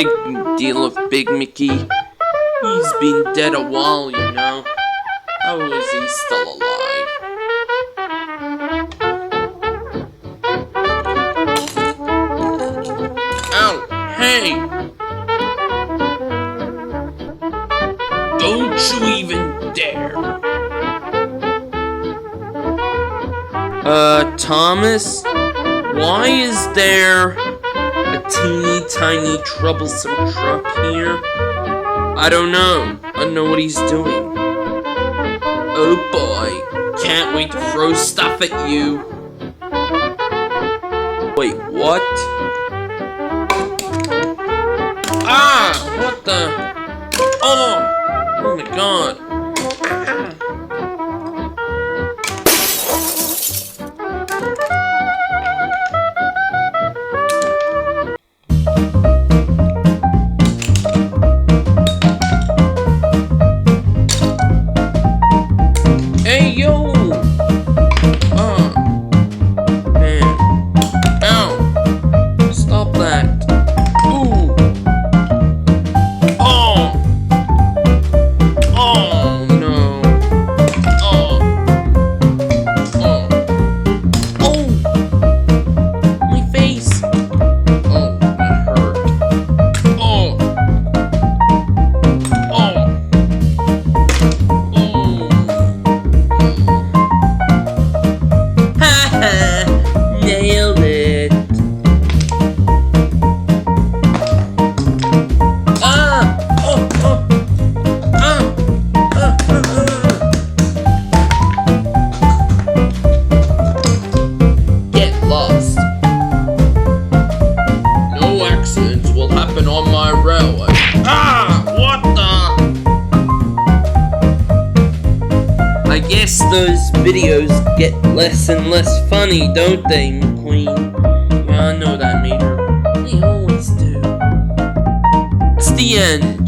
big deal of Big Mickey. He's been dead a while, you know. How is he still alive? Ow! Hey! Don't you even dare! Thomas? Why is there a teeny tiny troublesome truck here? I don't know. I don't know what he's doing. Oh boy. Can't wait to throw stuff at you. Wait, what? Ah! What the? Oh! Oh my god. Hey, yo! Man. Ow! Stop that. Ooh! Oh! Oh, no. Oh! Oh! Oh! My face! Oh, that hurt. Oh! Oh! Nailed it. Ah! Oh! Oh! Ah! Get lost. No accidents will happen on my railway. Ah! What the? I guess those videos get less and less funny, don't they, McQueen? Yeah, I know that, Mater. They always do. It's the end.